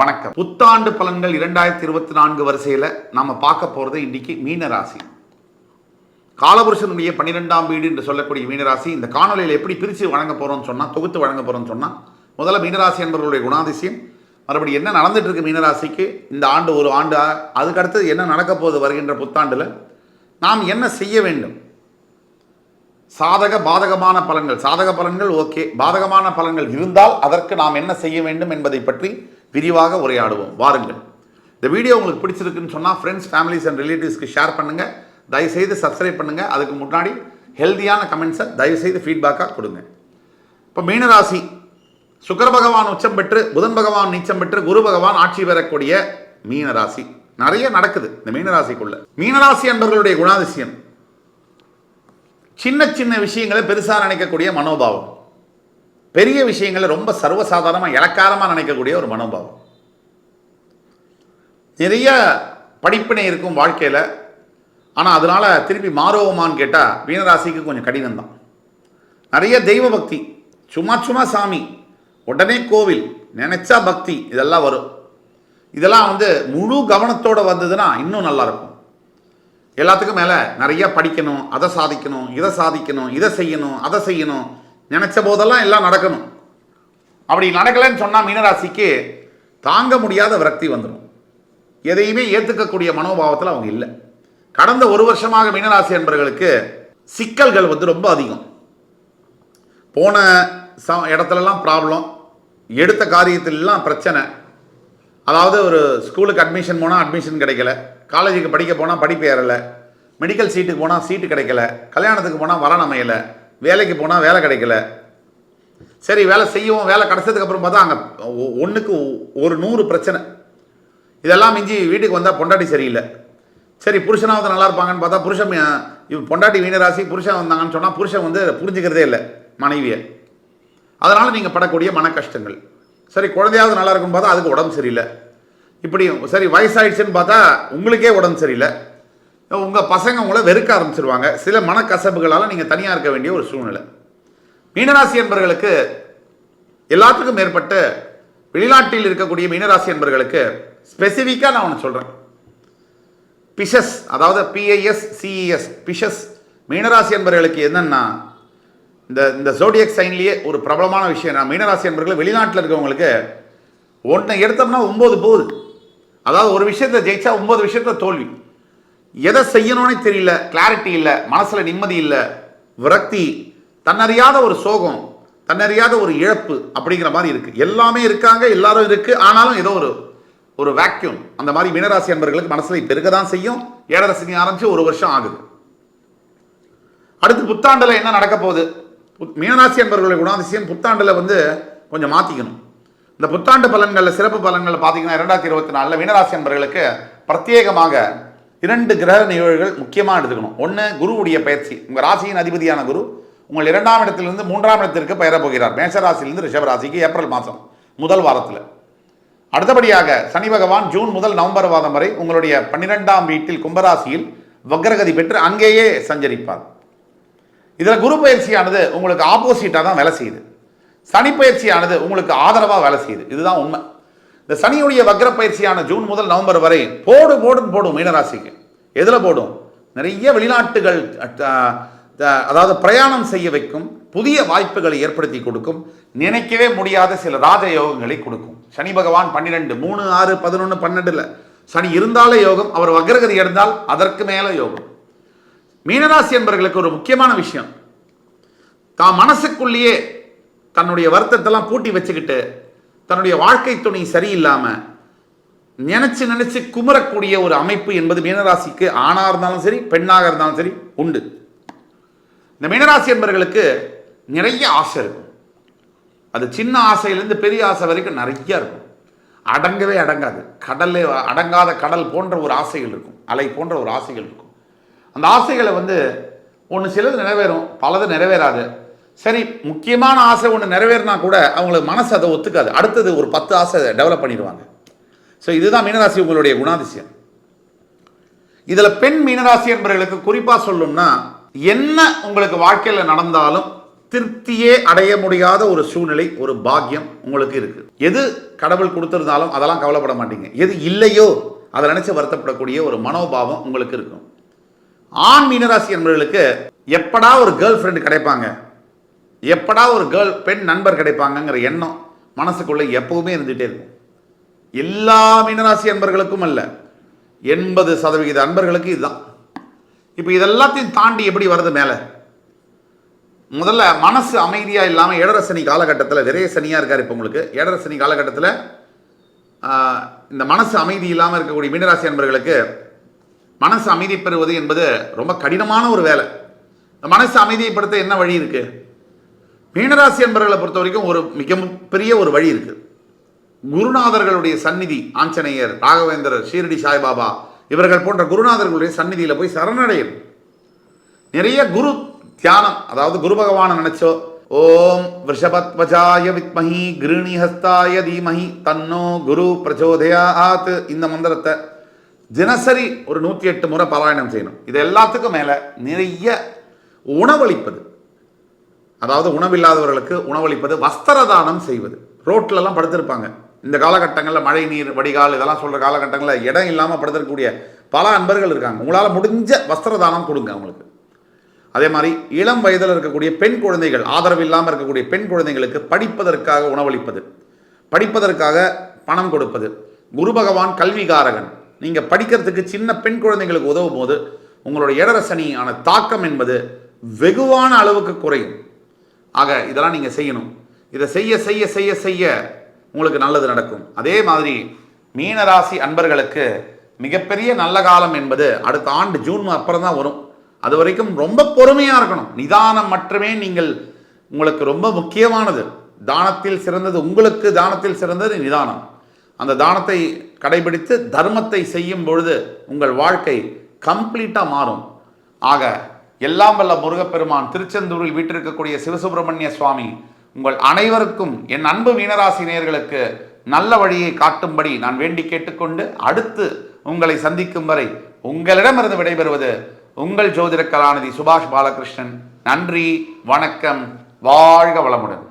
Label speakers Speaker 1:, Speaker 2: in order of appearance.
Speaker 1: வணக்கம். புத்தாண்டு பலன்கள் 2024 வரிசையில் நம்ம பார்க்க போகிறது இன்னைக்கு மீனராசி. காலபுருஷனுடைய 12ஆம் வீடு என்று சொல்லக்கூடிய மீனராசி. இந்த காணொலியில் எப்படி பிரித்து வழங்க போகிறோம்னு சொன்னால், தொகுத்து வழங்க போகிறோம்னு சொன்னால், முதல்ல மீனராசி என்பவர்களுடைய குணாதிசயம், மறுபடி என்ன நடந்துட்டு இருக்கு மீனராசிக்கு இந்த ஆண்டு, ஒரு ஆண்டு, அதுக்கடுத்து என்ன நடக்க போகுது வருகின்ற புத்தாண்டில், நாம் என்ன செய்ய வேண்டும், சாதக பாதகமான பலன்கள், சாதக பலன்கள் ஓகே, பாதகமான பலன்கள் இருந்தால் அதற்கு நாம் என்ன செய்ய வேண்டும் என்பதை பற்றி விரிவாக உரையாடுவோம். வாருங்கள். இந்த வீடியோ உங்களுக்கு பிடிச்சிருக்குன்னு சொன்னால் ஃப்ரெண்ட்ஸ், ஃபேமிலிஸ் அண்ட் ரிலேட்டிவ்ஸ்க்கு ஷேர் பண்ணுங்கள். தயவுசெய்து சப்ஸ்கிரைப் பண்ணுங்கள். அதுக்கு முன்னாடி ஹெல்த்தியான கமெண்ட்ஸை தயவுசெய்து ஃபீட்பேக்காக கொடுங்க. இப்போ மீனராசி, சுக்கிர பகவான் உச்சம் பெற்று, புதன் பகவான் நீச்சம் பெற்று, குரு பகவான் ஆட்சி பெறக்கூடிய மீனராசி. நிறைய நடக்குது இந்த மீனராசிக்குள்ள. மீனராசி என்பவர்களுடைய குணாதிசயம், சின்ன சின்ன விஷயங்களை பெருசாக நினைக்கக்கூடிய மனோபாவம், பெரிய விஷயங்களை ரொம்ப சர்வசாதாரணமாக இலக்காரமாக நினைக்கக்கூடிய ஒரு மனோபாவம். நிறைய படிப்பினை இருக்கும் வாழ்க்கையில். ஆனால் அதனால் திருப்பி மாறுவோமான்னு கேட்டால் மீனராசிக்கு கொஞ்சம் கடினம் தான். நிறைய தெய்வ பக்தி, சும்மா சும்மா சாமி, உடனே கோவில், நினைச்சா பக்தி, இதெல்லாம் வரும். இதெல்லாம் முழு கவனத்தோடு வந்ததுன்னா இன்னும் நல்லாயிருக்கும். எல்லாத்துக்கும் மேலே நிறைய படிக்கணும், அதை சாதிக்கணும், இதை சாதிக்கணும், இதை செய்யணும், அதை செய்யணும், நினச்ச போதெல்லாம் எல்லாம் நடக்கணும். அப்படி நடக்கலைன்னு சொன்னால் மீனராசிக்கு தாங்க முடியாத விரக்தி வந்துடும். எதையுமே ஏற்றுக்கக்கூடிய மனோபாவத்தில் அவங்க இல்லை. கடந்த ஒரு வருஷமாக மீனராசி என்பவர்களுக்கு சிக்கல்கள் ரொம்ப அதிகம். போன இடத்துலலாம் ப்ராப்ளம், எடுத்த காரியத்திலலாம் பிரச்சனை. அதாவது ஒரு ஸ்கூலுக்கு அட்மிஷன் போனால் அட்மிஷன் கிடைக்கல, காலேஜுக்கு படிக்க போனால் படிப்பு ஏறலை, மெடிக்கல் சீட்டுக்கு போனால் சீட்டு கிடைக்கல, கல்யாணத்துக்கு போனால் வரன் அமையலை, வேலைக்கு போனால் வேலை கிடைக்கல. சரி, வேலை செய்யவும், வேலை கிடச்சதுக்கப்புறம் பார்த்தா அங்கே ஒன்றுக்கு ஒரு 100 பிரச்சனை. இதெல்லாம் மிஞ்சி வீட்டுக்கு வந்தால் பொண்டாட்டி சரியில்லை. சரி, புருஷனாவது நல்லா இருப்பாங்கன்னு பார்த்தா புருஷன், பொண்டாட்டி மீனராசி, புருஷன் வந்தாங்கன்னு சொன்னால் புருஷன் புரிஞ்சுக்கிறதே இல்லை மனைவியை. அதனால் நீங்கள் படக்கூடிய மன கஷ்டங்கள். சரி, குழந்தையாவது நல்லா இருக்குன்னு பார்த்தா அதுக்கு உடம்பு சரியில்லை. இப்படி சரி, வயசாயிடுச்சுன்னு பார்த்தா உங்களுக்கே உடம்பு சரியில்லை. உங்கள் பசங்க உங்களை வெறுக்க ஆரம்பிச்சிருவாங்க. சில மனக்கசப்புகளால் நீங்கள் தனியாக இருக்க வேண்டிய ஒரு சூழ்நிலை. மீனராசி என்பவர்களுக்கு எல்லாத்துக்கும் மேற்பட்ட வெளிநாட்டில் இருக்கக்கூடிய மீனராசி என்பவர்களுக்கு ஸ்பெசிஃபிக்காக நான் ஒன்று சொல்கிறேன். பிஷஸ், அதாவது PISCES, பிஷஸ் மீனராசி என்பவர்களுக்கு என்னன்னா, இந்த ஜோடியக் சைன்லேயே ஒரு பிரபலமான விஷயம். நான் மீனராசி என்பவர்கள் வெளிநாட்டில் இருக்கவங்களுக்கு ஒன்றை எடுத்தோம்னா 9 போகுது. அதாவது ஒரு விஷயத்தை ஜெயிச்சா 9 விஷயத்தில் தோல்வி. எதை செய்யணும்னே தெரியல, கிளாரிட்டி இல்லை, மனசில் நிம்மதி இல்லை, விரக்தி, தன்னறியாத ஒரு சோகம், தன்னறியாத ஒரு இழப்பு அப்படிங்கிற மாதிரி இருக்குது. எல்லாமே இருக்காங்க, எல்லாரும் இருக்குது, ஆனாலும் ஏதோ ஒரு வேக்யூம். அந்த மாதிரி மீனராசி என்பவர்களுக்கு மனசில் இப்போ இருக்க தான் செய்யும். 7.5 சனி ஆரம்பித்து 1 வருஷம் ஆகுது. அடுத்து புத்தாண்டில் என்ன நடக்க போகுது? மீனராசி என்பவர்களுடைய குணாதிசயம் புத்தாண்டில் கொஞ்சம் மாற்றிக்கணும். இந்த புத்தாண்டு பலன்களில், சிறப்பு பலன்களில் பார்த்தீங்கன்னா 2024 மீனராசி என்பவர்களுக்கு பிரத்யேகமாக 2 கிரக நிகழ்வுகள் முக்கியமாக எடுத்துக்கணும். ஒன்று, குருவுடைய பயிற்சி. உங்கள் ராசியின் அதிபதியான குரு உங்கள் 2ஆம் இடத்திலிருந்து 3ஆம் இடத்திற்கு பெயரப் போகிறார். மேஷராசியிலிருந்து ரிஷபராசிக்கு ஏப்ரல் மாதம் முதல் வாரத்தில். அடுத்தபடியாக சனி பகவான் ஜூன் முதல் நவம்பர் மாதம் வரை உங்களுடைய 12ஆம் வீட்டில் கும்பராசியில் வக்ரகதி பெற்று அங்கேயே சஞ்சரிப்பார். இதில் குரு பயிற்சியானது உங்களுக்கு ஆப்போசிட்டாக தான் வேலை செய்யுது. சனி பயிற்சியானது உங்களுக்கு ஆதரவாக வேலை செய்யுது. இதுதான் உண்மை. இந்த சனியுடைய வக்ர பயிற்சியான ஜூன் முதல் நவம்பர் வரை போடும் மீனராசிக்கு. எதில் போடும்? நிறைய வெளிநாட்டுகள், அதாவது பிரயாணம் செய்ய வைக்கும், புதிய வாய்ப்புகளை ஏற்படுத்தி கொடுக்கும், நினைக்கவே முடியாத சில ராஜயோகங்களை கொடுக்கும். சனி பகவான் 12, 3, 6, 11, 12 சனி இருந்தாலே யோகம், அவர் வக்ரகதி இருந்தால் அதற்கு மேலே யோகம். மீனராசி என்பவர்களுக்கு ஒரு முக்கியமான விஷயம், தான் மனசுக்குள்ளேயே தன்னுடைய வருத்தத்தெல்லாம் பூட்டி வச்சுக்கிட்டு, தன்னுடைய வாழ்க்கை துணை சரியில்லாமல் நினைச்சு குமரக்கூடிய ஒரு அமைப்பு என்பது மீனராசிக்கு ஆணாக இருந்தாலும் சரி, பெண்ணாக இருந்தாலும் சரி உண்டு. இந்த மீனராசி என்பவர்களுக்கு நிறைய ஆசை இருக்கும். அது சின்ன ஆசையிலேருந்து பெரிய ஆசை வரைக்கும் நிறைய இருக்கும். அடங்கவே அடங்காது. அடங்காத கடல் போன்ற ஒரு ஆசைகள் இருக்கும், அலை போன்ற ஒரு ஆசைகள் இருக்கும். அந்த ஆசைகளை ஒன்று சிலது நிறைவேறும், பலது நிறைவேறாது. சரி, முக்கியமான ஆசை ஒன்று நிறைவேறினா கூட அவங்களுக்கு மனசு அதை ஒத்துக்காது. அடுத்தது ஒரு 10 ஆசை டெவலப் பண்ணிடுவாங்க. ஸோ இதுதான் மீனராசி உங்களுடைய குணாதிசயம். இதில் பெண் மீனராசி என்பவர்களுக்கு குறிப்பாக சொல்லணும்னா, என்ன உங்களுக்கு வாழ்க்கையில் நடந்தாலும் திருப்தியே அடைய முடியாத ஒரு சூழ்நிலை, ஒரு பாக்கியம் உங்களுக்கு இருக்கு. எது கடவுள் கொடுத்திருந்தாலும் அதெல்லாம் கவலைப்பட மாட்டீங்க. எது இல்லையோ அதை நினைச்சு வருத்தப்படக்கூடிய ஒரு மனோபாவம் உங்களுக்கு இருக்கும். ஆண் மீனராசி என்பவர்களுக்கு எப்படா ஒரு கேர்ள் ஃப்ரெண்டு கிடைப்பாங்க, எப்படா ஒரு பெண் நண்பர் கிடைப்பாங்கங்கிற எண்ணம் மனசுக்குள்ள எப்பவுமே இருந்துகிட்டே இருக்கும். எல்லா மீனராசி அன்பர்களுக்கும் அல்ல, 80% அன்பர்களுக்கு இதுதான். இப்போ இதெல்லாத்தையும் தாண்டி எப்படி வருது மேலே? முதல்ல மனசு அமைதியாக இல்லாமல் ஏழரை சனி காலகட்டத்தில், விரைய சனியாக இருக்கார் இப்போ உங்களுக்கு. ஏழரை சனி காலகட்டத்தில் இந்த மனசு அமைதி இல்லாமல் இருக்கக்கூடிய மீனராசி அன்பர்களுக்கு மனசு அமைதி பெறுவது என்பது ரொம்ப கடினமான ஒரு வேலை. இந்த மனசு அமைதியைப்படுத்த என்ன வழி இருக்கு? மீனராசி அன்பர்களை பொறுத்த வரைக்கும் ஒரு மிக பெரிய ஒரு வழி இருக்கு. குருநாதர்களுடைய சந்நிதி, ஆஞ்சநேயர், ராகவேந்திரர், ஷீரடி சாய்பாபா இவர்கள் போன்ற குருநாதர்களுடைய சந்நிதியில் போய் சரணடையும். நிறைய குரு தியானம், அதாவது குரு பகவானை நினைச்சோ, ஓம் விஷபத்வஜாய வித்மஹி கிருணி ஹஸ்தாய தீமஹி தன்னோ குரு பிரச்சோதயாத், இந்த மந்திரத்தை தினசரி ஒரு 108 முறை பாராயணம் செய்யணும். இது எல்லாத்துக்கும் மேலே நிறைய உணவளிப்பது, அதாவது உணவில்லாதவர்களுக்கு உணவளிப்பது, வஸ்திர தானம் செய்வது. ரோட்லலாம் படுத்திருப்பாங்க இந்த காலகட்டங்களில், மழை நீர் வடிகால் இதெல்லாம் சொல்கிற காலகட்டங்களில் இடம் இல்லாமல் படுத்திருக்கக்கூடிய பல அன்பர்கள் இருக்காங்க. உங்களால் முடிஞ்ச வஸ்திர தானம் கொடுங்க அவங்களுக்கு. அதே மாதிரி இளம் வயதில் இருக்கக்கூடிய பெண் குழந்தைகள், ஆதரவு இல்லாமல் இருக்கக்கூடிய பெண் குழந்தைகளுக்கு படிப்பதற்காக உணவளிப்பது, படிப்பதற்காக பணம் கொடுப்பது. குரு பகவான் கல்விகாரகன். நீங்கள் படிக்கிறதுக்கு சின்ன பெண் குழந்தைகளுக்கு உதவும் போது உங்களோட ஏழரை சனியான தாக்கம் என்பது வெகுவான அளவுக்கு குறையும். ஆக இதெல்லாம் நீங்கள் செய்யணும். இதை செய்ய செய்ய செய்ய செய்ய உங்களுக்கு நல்லது நடக்கும். அதே மாதிரி மீனராசி அன்பர்களுக்கு மிகப்பெரிய நல்ல காலம் என்பது அடுத்த ஆண்டு ஜூன் அப்புறம் தான் வரும். அது வரைக்கும் ரொம்ப பொறுமையாக இருக்கணும். நிதானம் மட்டுமே உங்களுக்கு ரொம்ப முக்கியமானது. தானத்தில் சிறந்தது, உங்களுக்கு தானத்தில் சிறந்தது நிதானம். அந்த தானத்தை கடைபிடித்து தர்மத்தை செய்யும் பொழுது உங்கள் வாழ்க்கை கம்ப்ளீட்டாக மாறும். ஆக எல்லாம் வல்ல முருகப்பெருமான் திருச்செந்தூரில் வீற்றிருக்கக்கூடிய சிவசுப்பிரமணிய சுவாமி உங்கள் அனைவருக்கும், என் அன்பு மீனராசி நேயர்களுக்கு நல்ல வழியை காட்டும்படி நான் வேண்டி கேட்டுக்கொண்டு, அடுத்து உங்களை சந்திக்கும் வரை உங்களிடமிருந்து விடைபெறுவது உங்கள் ஜோதிட கலாநிதி சுபாஷ் பாலகிருஷ்ணன். நன்றி, வணக்கம், வாழ்க வளமுடன்.